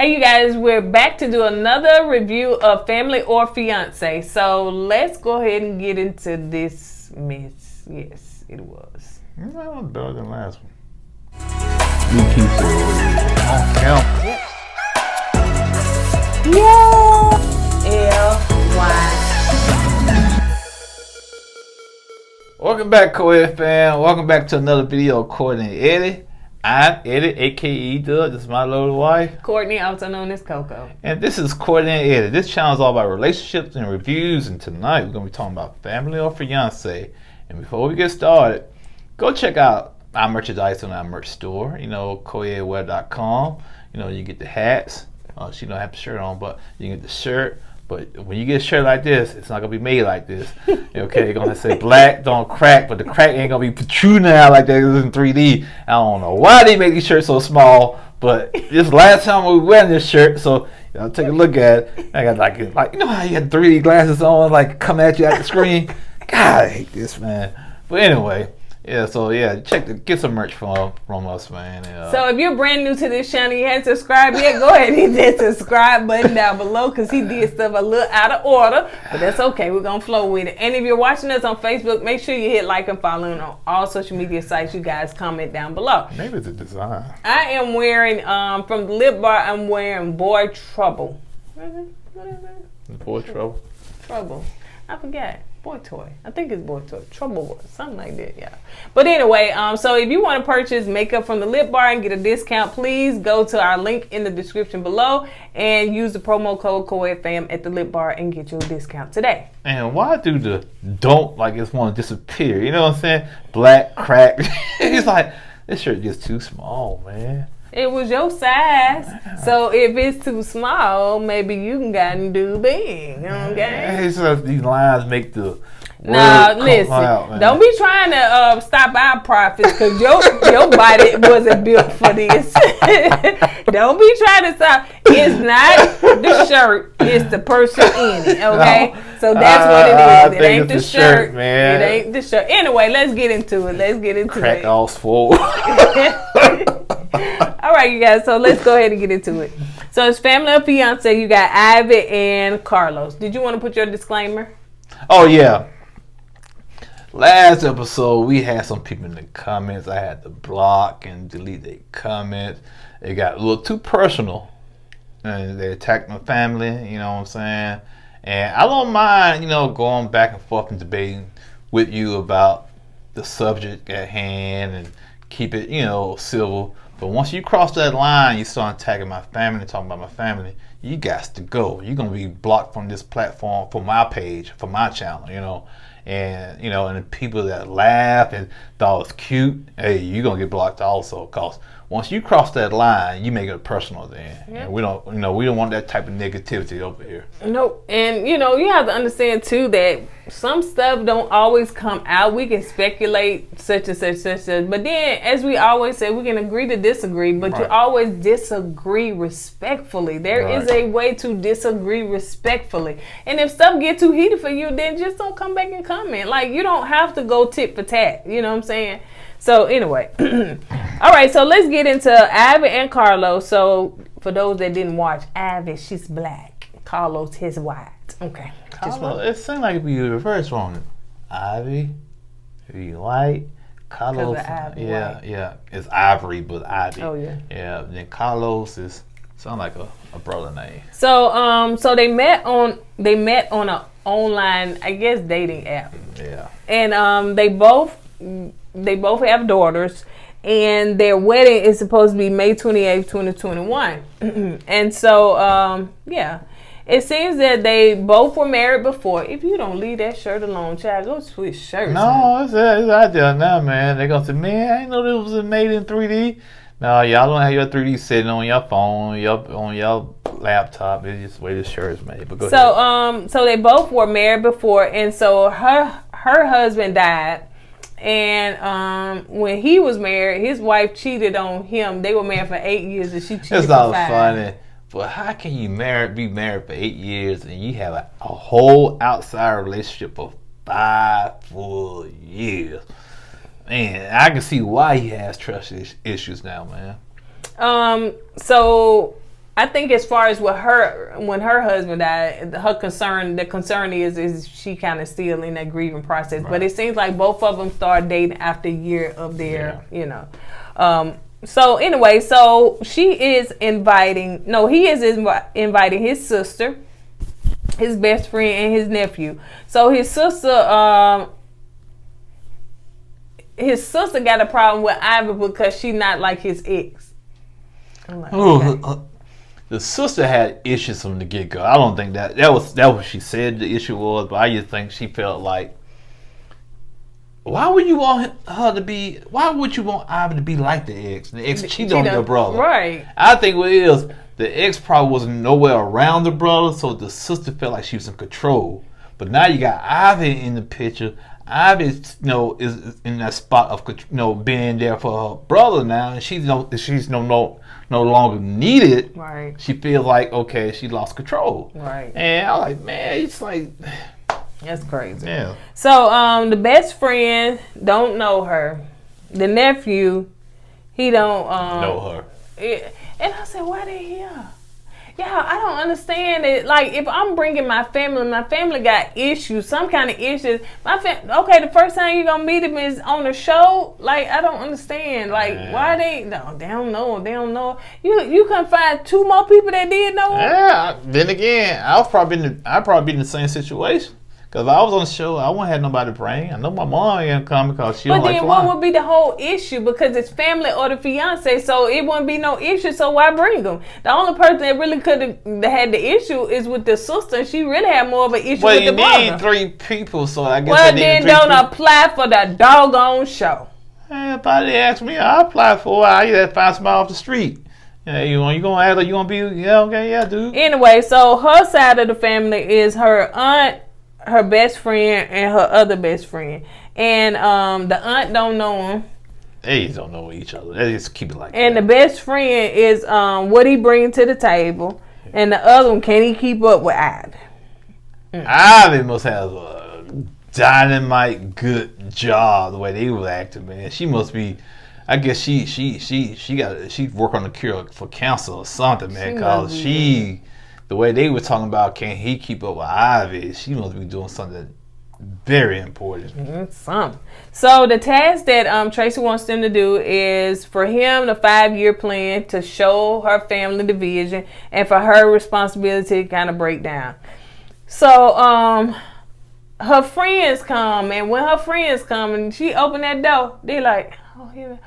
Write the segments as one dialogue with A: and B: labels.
A: Hey, you guys, we're back to do another review of Family or Fiancé. So let's go ahead and get into this mess. Yes, it was.
B: No, better than last one.
A: Yep. Yeah. LY.
B: Welcome back, KOED fam. Welcome back to another video of KOURTNEY. I'm Eddie, aka Doug. This is my little wife,
A: Kourtney, also known as Coco.
B: and this is KOURTNEY. This channel is all about relationships and reviews. And tonight we're gonna be talking about Family or Fiancé. And before we get started, go check out our merchandise on our merch store. You know, KOED.com. You know, you get the hats. She don't have the shirt on, but you can get the shirt. But when you get a shirt like this, it's not gonna be made like this. Okay, you're gonna say black, don't crack, but the crack ain't gonna be protruding out like that. It's in 3D. I don't know why they make these shirts so small, but this last time we were wearing this shirt, so y'all take a look at it. I got like you know how you had 3D glasses on, like coming at you at the screen. God, I hate this, man. But anyway. Yeah, so yeah, get some merch from us, man.
A: So if you're brand new to this channel, you haven't subscribed yet, go ahead and hit that subscribe button down below because he did stuff a little out of order, but that's okay. We're gonna flow with it. And if you're watching us on Facebook, make sure you hit like and follow on all social media sites. You guys comment down below.
B: Maybe it's a design.
A: I am wearing from the lip bar. I'm wearing Boy Trouble.
B: Boy Trouble.
A: Trouble. I forgot. Boy Toy. I think it's Boy Toy. Trouble Boy. Something like that, yeah. But anyway, so if you want to purchase makeup from the lip bar and get a discount, please go to our link in the description below and use the promo code KOEDFAM at the lip bar and get your discount today.
B: And why do the don't like it's want to disappear? You know what I'm saying? Black, crack. It's like, this shirt is too small, man.
A: It was your size, so if it's too small, maybe you can go and do big, okay?
B: It's just these lines make the
A: Now listen, don't be trying to stop our profits because your body wasn't built for this. Don't be trying to stop. It's not the shirt, it's the person in it, okay? No, so that's what it is. It ain't the shirt, man. It ain't the shirt. Anyway, let's get into it.
B: Crack all swole.
A: All right, you guys, so let's go ahead and get into it. So it's Family or Fiancé. You got Ivy and Carlos. Did you want to put your disclaimer?
B: Oh, yeah. Last episode, we had some people in the comments. I had to block and delete their comments. It got a little too personal. And they attacked my family, you know what I'm saying? And I don't mind, you know, going back and forth and debating with you about the subject at hand and keep it, you know, civil. But once you cross that line, you start attacking my family, talking about my family, you got to go. You're going to be blocked from this platform, from my page, from my channel, you know. And, you know, and the people that laugh and thought it was cute, hey, you're going to get blocked also. Because once you cross that line, you make it personal then. Yep. And we don't want that type of negativity over here.
A: Nope. And, you know, you have to understand, too, that some stuff don't always come out. We can speculate such and such. But then, as we always say, we can agree to disagree. But you always disagree respectfully. There is a way to disagree respectfully. And if stuff get too heated for you, then just don't come back and comment. Like, you don't have to go tit for tat. You know what I'm saying? So, anyway. All right, so let's get into Ivy and Carlos. So, for those that didn't watch, Ivy, she's black. Carlos, his white. Okay.
B: Carlos, it seems like we reverse on it. Ivy, be white. Carlos, yeah. It's Ivory, but Ivy.
A: Oh yeah.
B: Yeah. Then Carlos sound like a brother name.
A: So so they met on an online, I guess, dating app.
B: Yeah.
A: And they both have daughters. And their wedding is supposed to be May 28th, 2021. And so, yeah. It seems that they both were married before. If you don't leave that shirt alone, child, go switch shirts.
B: No, it's out there now, man. They're going to say, man, I didn't know this was made in 3D. No, y'all don't have your 3D sitting on your phone, on your laptop. It's just the way the shirt is made. But go ahead.
A: So they both were married before. And so her husband died. And when he was married, his wife cheated on him. They were married for 8 years, and she cheated
B: it's
A: for 5.
B: It's not funny, but how can you be married for 8 years and you have a whole outside relationship for 5 full years? Man, I can see why he has trust issues now, man.
A: So I think as far as with her, when her husband died, the concern is she kind of still in that grieving process. Right. But it seems like both of them started dating after a year of their, So anyway, so he is inviting inviting his sister, his best friend, and his nephew. So his sister got a problem with Ivy because she's not like his ex. I'm like, okay.
B: The sister had issues from the get-go. I don't think that was what she said the issue was, but I just think she felt like, why would you want Ivy to be like the ex? The ex cheated on your brother.
A: Right.
B: I think what it is, the ex probably wasn't nowhere around the brother, so the sister felt like she was in control. But now you got Ivy in the picture. Ivy, is in that spot of being there for her brother now, and she's no longer needed.
A: Right.
B: She feels like, okay, she lost control.
A: Right.
B: And I'm like, man, it's like,
A: that's crazy.
B: Yeah.
A: So the best friend don't know her. The nephew, he don't
B: know her.
A: And I said, why they here? Yeah, I don't understand it. Like, if I'm bringing my family got issues, some kind of issues. Okay, the first time you're gonna meet them is on the show. Like, I don't understand. Like, why they don't know. You can find 2 more people that did know.
B: Yeah. Then again, I'd probably be in the same situation. Because if I was on the show, I wouldn't have nobody praying. I know my mom ain't gonna come because she don't like flying.
A: But then what would be the whole issue? Because it's family or the fiance, so it wouldn't be no issue, so why bring them? The only person that really could have had the issue is with the sister, and she really had more of an issue with the brother.
B: Well, you need 3 people, so I guess
A: then don't apply for the doggone show.
B: Everybody asked me, I applied for it. I just find somebody off the street. Yeah, you gonna act like you gonna be, dude.
A: Anyway, so her side of the family is her aunt, her best friend, and her other best friend, and the aunt don't know him.
B: They just don't know each other. They just keep it like
A: and
B: that.
A: The best friend is what he bring to the table, and the other one, can he keep up with Ivy?
B: Ivy must have a dynamite good job the way they was acting, man. She must be. I guess she work on the cure for cancer or something, man. Cause the way they were talking about, can he keep up with Ivy? She must be doing something very important.
A: Something. So the task that Tracy wants them to do is for him the 5-year plan to show her family the vision, and for her responsibility to kind of break down. So her friends come, and when her friends come and she open that door, they like, you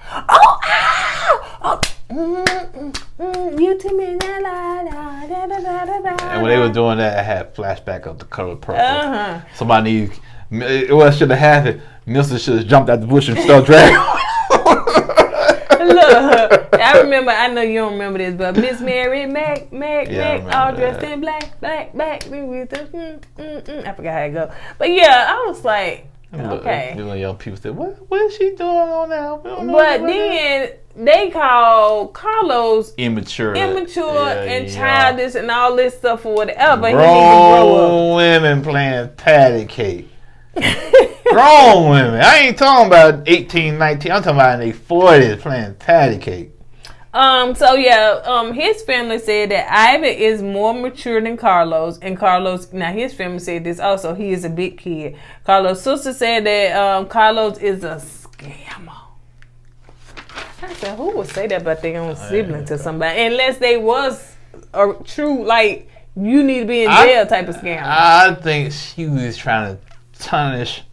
A: to me,
B: and when they were doing that, I had flashback of The Color Purple. Somebody what should have happened? Milton should have jumped out the bush and started dragging.
A: Look, I know you don't remember this, but Miss Mary Mac, all dressed in black. I forgot how it go, but yeah, I was like, okay.
B: Young people said, what is she doing on now?
A: But then they call Carlos
B: immature
A: and childish and all this stuff or whatever.
B: Grown women playing patty cake. Grown women. I ain't talking about 18, 19. I'm talking about in their 40s playing patty cake.
A: His family said that Ivy is more mature than Carlos, and his family said this also. He is a big kid. Carlos' sister said that Carlos is a scammer. I said, who would say that about their own sibling to somebody? Unless they was a true, like, you need to be in jail type of scammer.
B: I think she was trying to tarnish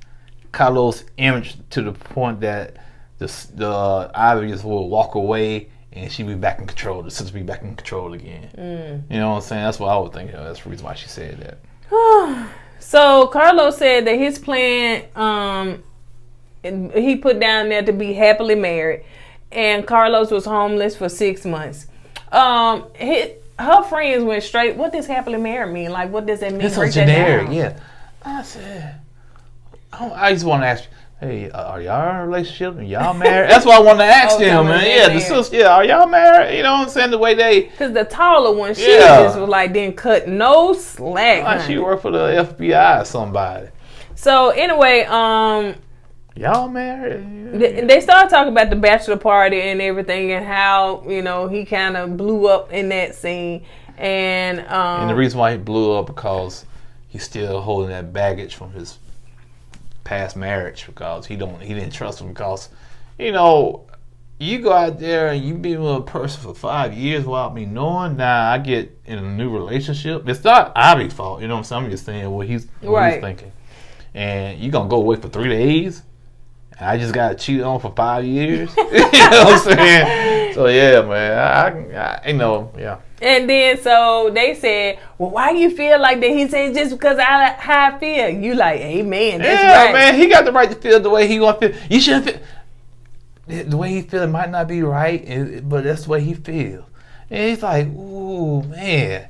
B: Carlos' image to the point that the Ivy just will walk away and she be back in control. The sister be back in control again. You know what I'm saying? That's what I would think. That's the reason why she said that.
A: So Carlos said that his plan, he put down there to be happily married, and Carlos was homeless for 6 months. Her friends went straight, what does happily married mean? Like, what does that mean?
B: It's so generic, yeah. I said, I just want to ask you, hey, are y'all in a relationship? Are y'all married? That's what I wanted to ask them, man. Yeah, the sister, are y'all married? You know what I'm saying? The way they... Because
A: the taller one, she just was like, didn't cut no slack.
B: Like she worked for the FBI or somebody.
A: So, anyway,
B: y'all married?
A: They started talking about the bachelor party and everything, and how he kind of blew up in that scene, and
B: the reason why he blew up because he's still holding that baggage from his past marriage, because he didn't trust him, because you go out there and you be with a person for 5 years without me knowing. Now I get in a new relationship. It's not Avi's fault, you know what I'm saying? I'm just saying what he's thinking. And you gonna go away for 3 days? And I just got cheated on for 5 years? You know what I'm saying? So yeah, man, I yeah.
A: And then so they said, well, why you feel like that? He said, just because how I feel. You like, amen. That's right,
B: man. He got the right to feel the way he want to feel. You shouldn't feel. The way he feels might not be right, but that's the way he feels. And he's like, ooh, man.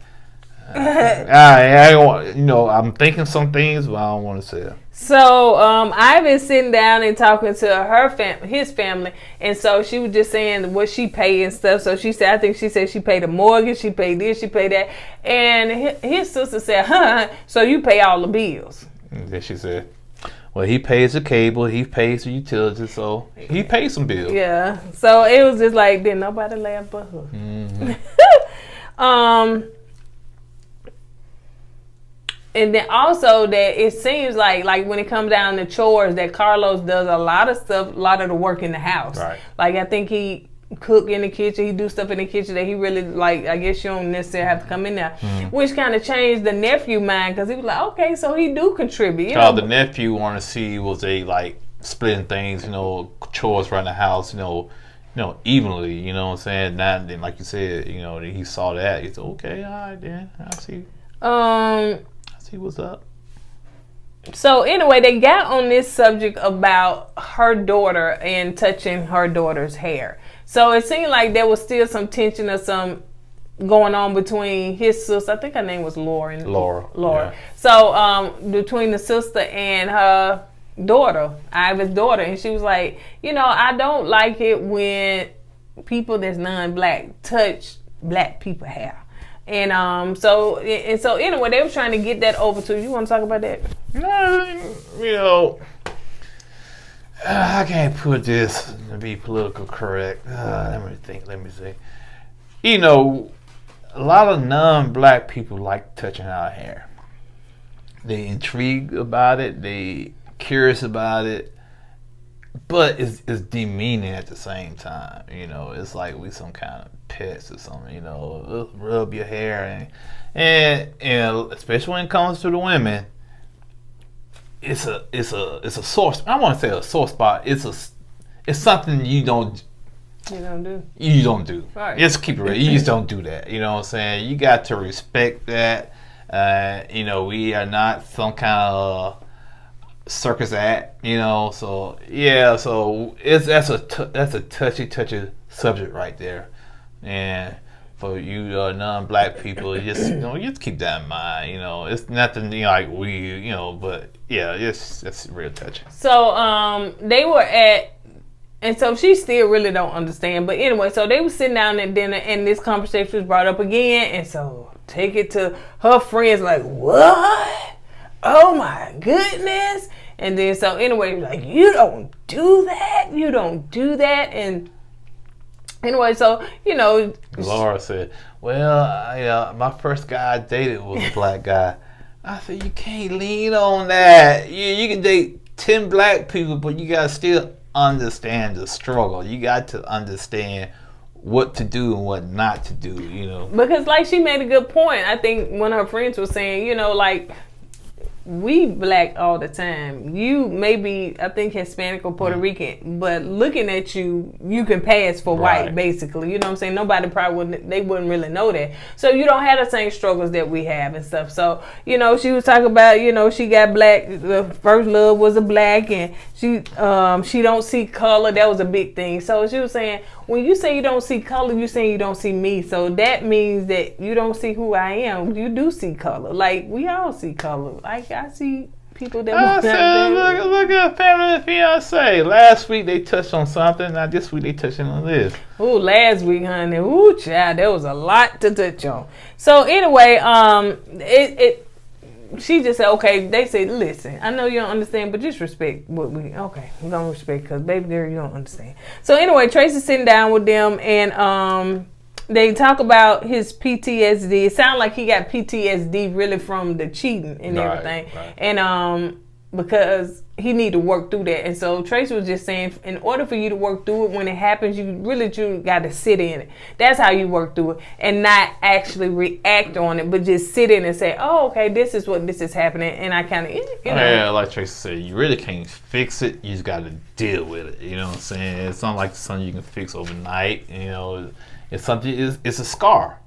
B: I'm thinking some things, but I don't want to say it.
A: So I've been sitting down and talking to his family, and so she was just saying what she paid and stuff. So she said, she paid a mortgage, she paid this, she paid that, and his sister said, so you pay all the bills.
B: And then she said, well, he pays the cable, he pays the utilities, so he pays some bills.
A: Yeah. So it was just like, then nobody laughed but her. Mm-hmm. And then also that it seems like when it comes down to chores, that Carlos does a lot of stuff, a lot of the work in the house.
B: Right.
A: Like I think he cook in the kitchen, he do stuff in the kitchen that he really like. I guess you don't necessarily have to come in there, which kind of changed the nephew mind, because he was like, okay, so he do contribute.
B: The nephew wanted to see was they like splitting things, chores around the house, evenly. You know what I'm saying? Now and then, like you said, he saw that. He said, okay, all right, then I see. See what's up.
A: So anyway, they got on this subject about her daughter and touching her daughter's hair. So it seemed like there was still some tension or some going on between his sister. I think her name was Laura.
B: Yeah.
A: So between the sister and her daughter, Ivan's daughter, and she was like, I don't like it when people that's non-black touch black people hair. And so anyway, they were trying to get that over to you. You want to talk about that?
B: I can't put this to be political correct. Let me see. A lot of non-black people like touching our hair. They intrigued about it. They curious about it. But it's demeaning at the same time. It's like we some kind of pets or something. Rub your hair and especially when it comes to the women, it's a sore. I want to say a sore spot. It's something you don't do. You don't do.
A: Right.
B: Just keep it real. You just don't do that. You know what I'm saying? You got to respect that. We are not some kind of circus act, so yeah, so that's a touchy subject right there, and for you non-black people, just keep that in mind. It's nothing like but yeah, that's real touchy.
A: So they were at, and so she still really don't understand, but anyway, so they were sitting down at dinner, and this conversation was brought up again, and so take it to her friends like, what? Oh my goodness. And then so anyway, like, you don't do that. And anyway, so
B: Laura said, well, my first guy I dated was a black guy. I said, you can't lean on that. You can date 10 black people, but you gotta still understand the struggle. You got to understand what to do and what not to do,
A: Because like she made a good point. I think one of her friends was saying, like, we black all the time. You maybe, I think, Hispanic or Puerto Rican, but looking at you, you can pass for white, basically. You know what I'm saying? Nobody probably wouldn't really know that. So you don't have the same struggles that we have and stuff. So, she was talking about, she got black, the first love was a black, and she don't see color. That was a big thing. So she was saying, when you say you don't see color, you're saying you don't see me. So that means that you don't see who I am. You do see color. Like, we all see color. Like, I see people that
B: look at Family and Fiancé. Last week they touched on something. Now this week they touching on this.
A: Ooh, last week, honey. Ooh, child, there was a lot to touch on. So anyway, she just said, okay, they said, listen, I know you don't understand, but just respect what we, okay, I'm going to respect because, baby girl, you don't understand. So anyway, Tracy's sitting down with them, and they talk about his PTSD. It sounds like he got PTSD really from the cheating and everything.
B: Right.
A: And because he need to work through that. And so Tracy was just saying, in order for you to work through it, when it happens, you really got to sit in it. That's how you work through it, and not actually react on it, but just sit in and say, oh, okay, this is happening. And I kind of, you know.
B: Yeah, like Tracy said, you really can't fix it. You just got to deal with it. You know what I'm saying? It's not like something you can fix overnight. You know, it's something, it's a scar.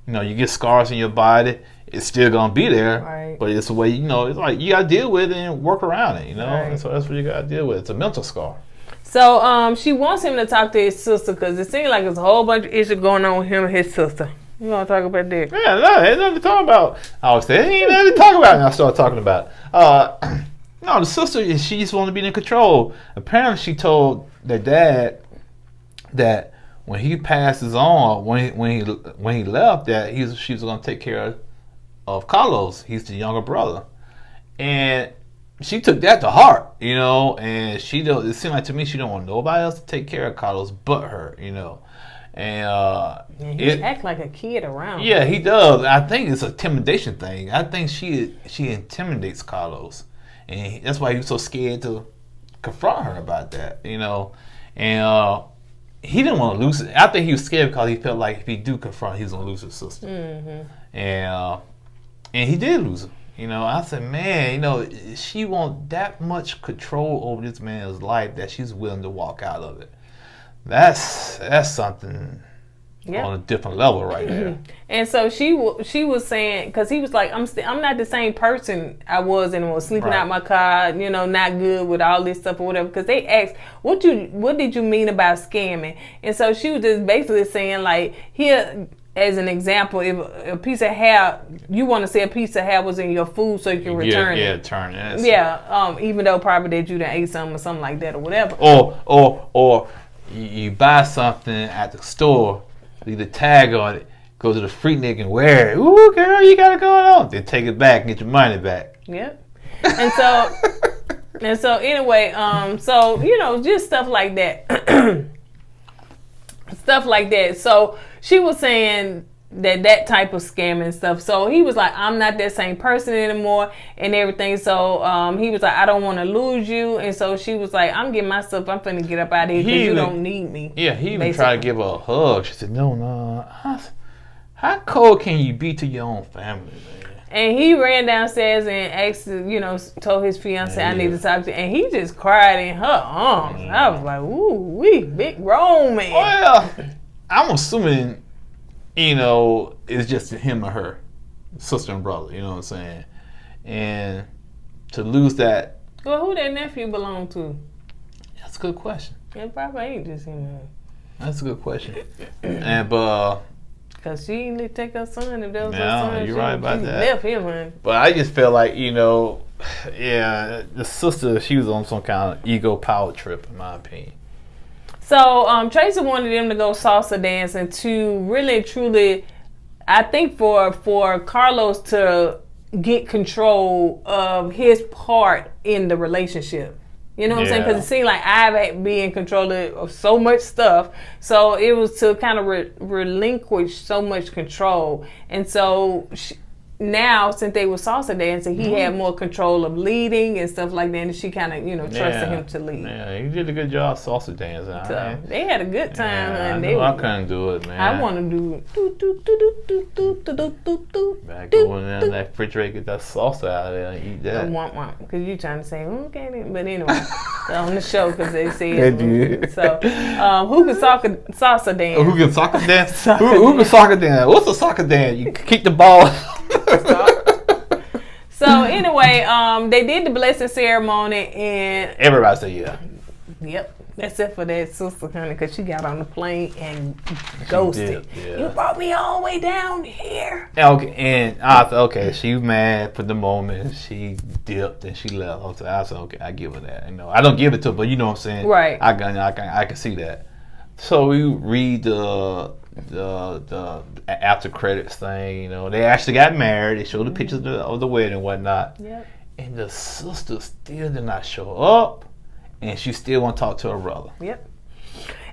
B: You know, you get scars in your body, it's still gonna be there,
A: right.
B: But it's the way, you know, it's like you gotta deal with it and work around it, you know.
A: Right.
B: And so that's what you gotta deal with. It's a mental scar.
A: So she wants him to talk to his sister because it seems like there's a whole bunch of issues going on with him and his sister. You want to talk about that?
B: Yeah, no, ain't nothing to talk about. I always say, ain't nothing to talk about, and I start talking about it. No, the sister, she just wanted to be in control. Apparently, she told their dad that when he passes on, when he left, that she was gonna take care of Carlos. He's the younger brother, and she took that to heart, you know. And it seemed like to me she don't want nobody else to take care of Carlos but her, you know. And
A: he act like a kid around.
B: Yeah, he does. I think it's an intimidation thing. I think she intimidates Carlos, and that's why he was so scared to confront her about that, you know. And he didn't want to lose it. I think he was scared because he felt like if he do confront, he was gonna lose his sister. Mm-hmm. And he did lose her. You know, I said, man, you know, she wants that much control over this man's life that she's willing to walk out of it. That's something on a different level right there.
A: And so she was saying, because he was like, I'm not the same person I was and was sleeping out my car, you know, not good with all this stuff or whatever. Because they asked, what did you mean about scamming? And so she was just basically saying, like, here, as an example, if a piece of hair, you want to say a piece of hair was in your food so you can return it.
B: Yeah, return it.
A: Yeah, even though probably that you done ate something or something like that or whatever.
B: Or you buy something at the store, leave the tag on it, go to the Freaknik and wear it. Ooh, girl, you got it going on. Then take it back and get your money back.
A: Yep. And so anyway, so you know, just stuff like that. Stuff like that. So she was saying that type of scam and stuff. So he was like, I'm not that same person anymore and everything. So he was like, I don't want to lose you. And so she was like, I'm getting my stuff. I'm finna get up out of here because you don't need me.
B: Yeah, he even tried to give her a hug. She said, no. How cold can you be to your own family, man?
A: And he ran downstairs and asked, you know, told his fiance, I need to talk to you. And he just cried in her arms. I was like, ooh, we big grown man.
B: Well, I'm assuming, you know, it's just him and her, sister and brother, you know what I'm saying? And to lose that.
A: Well, who that nephew belong to?
B: That's a good question.
A: It probably ain't just him.
B: That's a good question. But
A: because she didn't take her son. If that was her
B: no,
A: son,
B: you're right about that.
A: Left him, honey.
B: But I just felt like, you know, yeah, the sister, she was on some kind of ego power trip, in my opinion.
A: So Tracy wanted them to go salsa dancing to really, truly, I think for Carlos to get control of his part in the relationship. You know what I'm saying? Because it seemed like I've had to be in control of so much stuff. So it was to kind of relinquish so much control. And so now, since they were salsa dancing, he had more control of leading and stuff like that. And she kind of, you know, trusted him to lead.
B: Yeah, he did a good job salsa dancing.
A: So they had a good time.
B: I couldn't do it, man.
A: I want to do it.
B: Back over there in that refrigerator, get that salsa out of there and eat that.
A: I want because you trying to say, okay, but anyway, on the show because they said.
B: They did.
A: So, who can salsa dance?
B: Who can soccer dance? Who can soccer dance? What's a soccer dance? You kick the ball.
A: So anyway, they did the blessing ceremony and
B: everybody said yeah.
A: Yep. Except for that sister, honey, because she got on the plane and ghosted. You brought me all the way down here.
B: Okay, and I said, okay, she was mad for the moment. She dipped and she left. I said, okay, I give her that. You know, I don't give it to her, but you know what I'm saying?
A: Right.
B: I can see that. So we read the the after credits thing. You know, they actually got married. They showed the pictures of the wedding and whatnot.
A: Yep.
B: And the sister still did not show up, and she still want to talk to her brother.
A: Yep.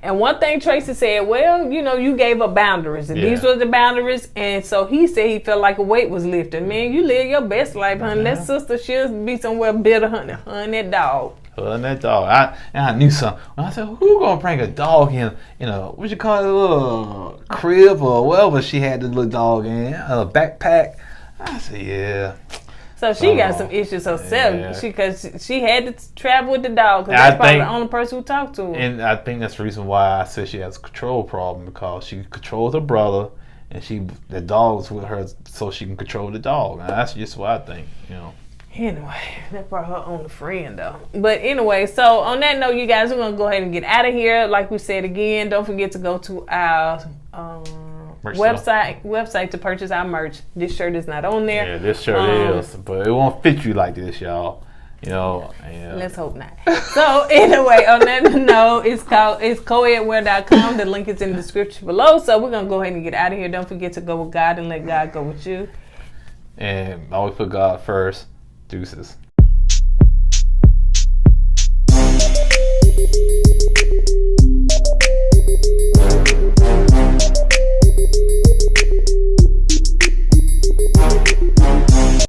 A: And one thing Tracy said, well, you know, you gave up boundaries, and these were the boundaries. And so he said he felt like a weight was lifted. Man, you live your best life, honey. That sister, she'll be somewhere bitter, honey. That dog.
B: That dog. I knew something. When I said, who gonna bring a dog in? You know, what you call it, a little crib or whatever she had the little dog in, a backpack. I said, yeah.
A: So she got some issues herself, because she had to travel with the dog. Because that's probably the only person who talked to her.
B: And I think that's the reason why I said she has a control problem, because she controls her brother, and the dog's with her so she can control the dog. And that's just what I think, you know.
A: Anyway, that brought her on the friend though. But anyway, so on that note, you guys, we're gonna go ahead and get out of here. Like we said again, don't forget to go to our website to purchase our merch. This shirt is not on there.
B: Yeah, this shirt is, but it won't fit you like this, y'all. You know.
A: Let's hope not. So anyway, on that note, it's kourtneyandeddie.com. The link is in the description below. So we're gonna go ahead and get out of here. Don't forget to go with God and let God go with you.
B: And always put God first. Deuces.